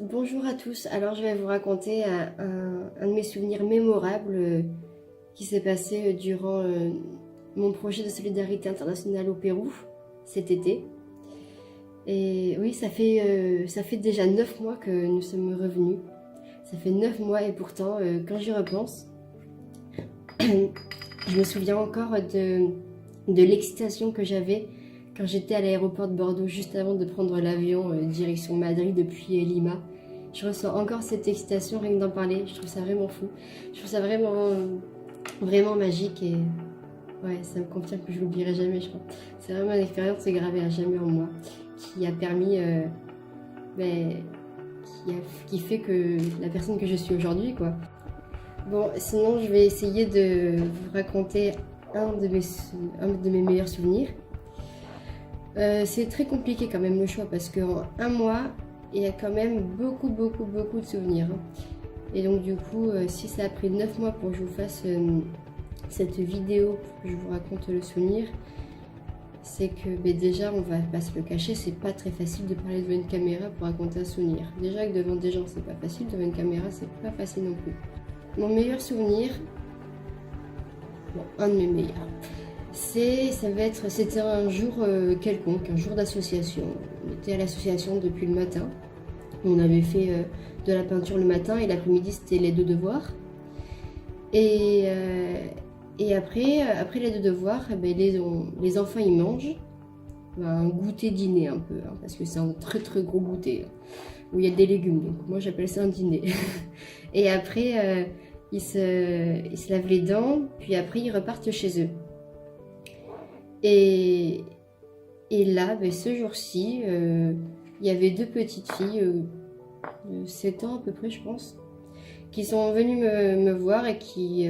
Bonjour à tous, alors je vais vous raconter un de mes souvenirs mémorables qui s'est passé durant mon projet de solidarité internationale au Pérou cet été. Et oui, ça fait déjà 9 mois que nous sommes revenus. Ça fait 9 mois et pourtant, quand j'y repense, je me souviens encore de l'excitation que j'avais quand j'étais à l'aéroport de Bordeaux juste avant de prendre l'avion direction Madrid depuis Lima. Je ressens encore cette excitation rien que d'en parler. Je trouve ça vraiment fou. Je trouve ça vraiment magique et ouais, ça me confirme que je l'oublierai jamais, je crois. C'est vraiment une expérience gravée à jamais en moi qui a permis, ben, qui fait que la personne que je suis aujourd'hui, quoi. Bon, sinon je vais essayer de vous raconter un de mes meilleurs souvenirs. C'est très compliqué quand même le choix parce qu'en un mois, il y a quand même beaucoup de souvenirs. Et donc du coup, si ça a pris 9 mois pour que je vous fasse cette vidéo, pour que je vous raconte le souvenir, c'est que déjà, on va pas se le cacher, c'est pas très facile de parler devant une caméra pour raconter un souvenir. Déjà que devant des gens, c'est pas facile, devant une caméra, c'est pas facile non plus. Mon meilleur souvenir, bon, un de mes meilleurs, c'était un jour quelconque, un jour d'association. On était à l'association depuis le matin. On avait fait de la peinture le matin et l'après-midi c'était les deux devoirs. Et après les deux devoirs, les enfants ils mangent un goûter dîner un peu, hein, parce que c'est un très gros goûter où il y a des légumes. Donc moi j'appelle ça un dîner. Et après ils se lavent les dents, puis après ils repartent chez eux. Et, et là, ce jour-ci, il y avait deux petites filles de 7 ans à peu près, je pense, qui sont venues me voir et qui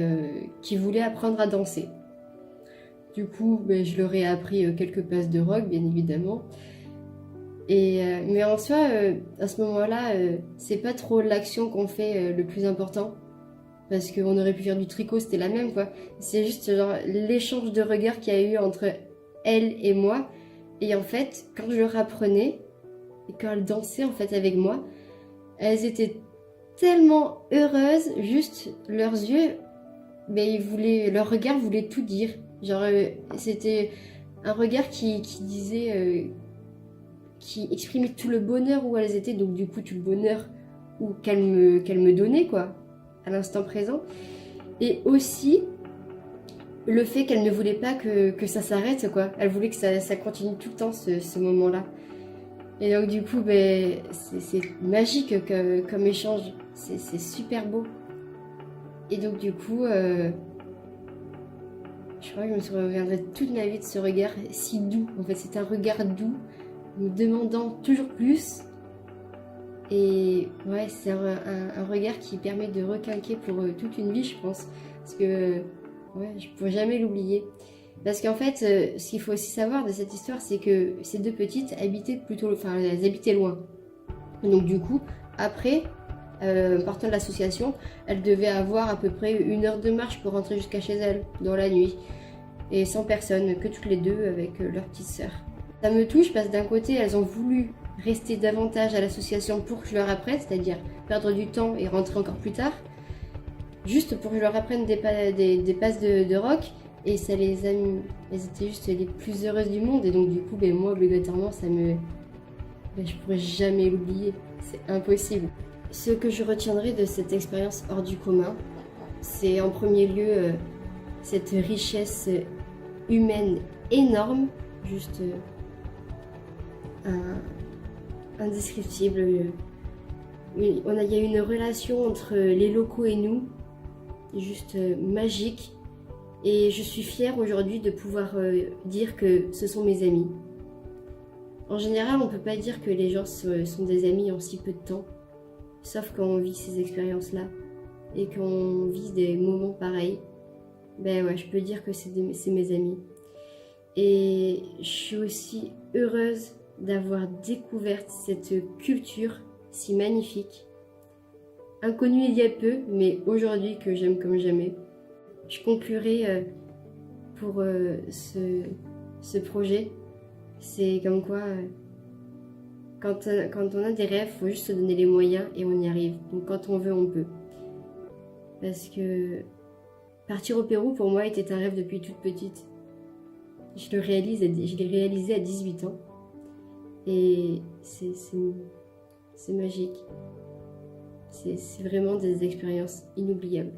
voulaient apprendre à danser. Du coup, je leur ai appris quelques passes de rock, bien évidemment. Mais en soi, à ce moment-là, c'est pas trop l'action qu'on fait le plus important. Parce qu'on aurait pu faire du tricot, c'était la même, quoi. C'est juste genre l'échange de regards qu'il y a eu entre elle et moi. Et en fait, quand je leur apprenais, et quand elles dansaient en fait avec moi, elles étaient tellement heureuses, juste leurs yeux, leur regard voulait tout dire. Genre, c'était un regard qui disait, qui exprimait tout le bonheur où elles étaient, donc du coup tout le bonheur qu'elles me donnaient, quoi, à l'instant présent. Et aussi le fait qu'elles ne voulaient pas que ça s'arrête, quoi. Elles voulaient que ça continue tout le temps, ce moment-là. Et donc du coup, c'est magique comme échange. C'est super beau. Et donc du coup, je crois que je me souviendrai toute ma vie de ce regard si doux. En fait, c'est un regard doux, me demandant toujours plus. Et ouais, c'est un regard qui permet de requinquer pour toute une vie, je pense. Parce que ouais, je ne pourrais jamais l'oublier. Parce qu'en fait, ce qu'il faut aussi savoir de cette histoire, c'est que ces deux petites elles habitaient loin. Donc du coup, après, partant de l'association, elles devaient avoir à peu près 1 heure de marche pour rentrer jusqu'à chez elles, dans la nuit. Et sans personne, que toutes les deux avec leur petite sœur. Ça me touche parce que d'un côté, elles ont voulu rester davantage à l'association pour que je leur apprenne, c'est-à-dire perdre du temps et rentrer encore plus tard, juste pour que je leur apprenne des passes de rock. Et ça elles étaient juste les plus heureuses du monde. Et donc du coup, moi, obligatoirement, je pourrais jamais l'oublier. C'est impossible. Ce que je retiendrai de cette expérience hors du commun, c'est en premier lieu cette richesse humaine énorme, juste indescriptible. Il y a une relation entre les locaux et nous, juste magique. Et je suis fière aujourd'hui de pouvoir dire que ce sont mes amis. En général, on ne peut pas dire que les gens sont des amis en si peu de temps, sauf quand on vit ces expériences-là et qu'on vit des moments pareils. Ouais, je peux dire que c'est mes amis. Et je suis aussi heureuse d'avoir découvert cette culture si magnifique, inconnue il y a peu, mais aujourd'hui que j'aime comme jamais. Je conclurai pour ce projet. C'est comme quoi quand on a des rêves, il faut juste se donner les moyens et on y arrive. Donc quand on veut, on peut. Parce que partir au Pérou, pour moi, était un rêve depuis toute petite. Je l'ai réalisé à 18 ans. Et c'est magique. C'est vraiment des expériences inoubliables.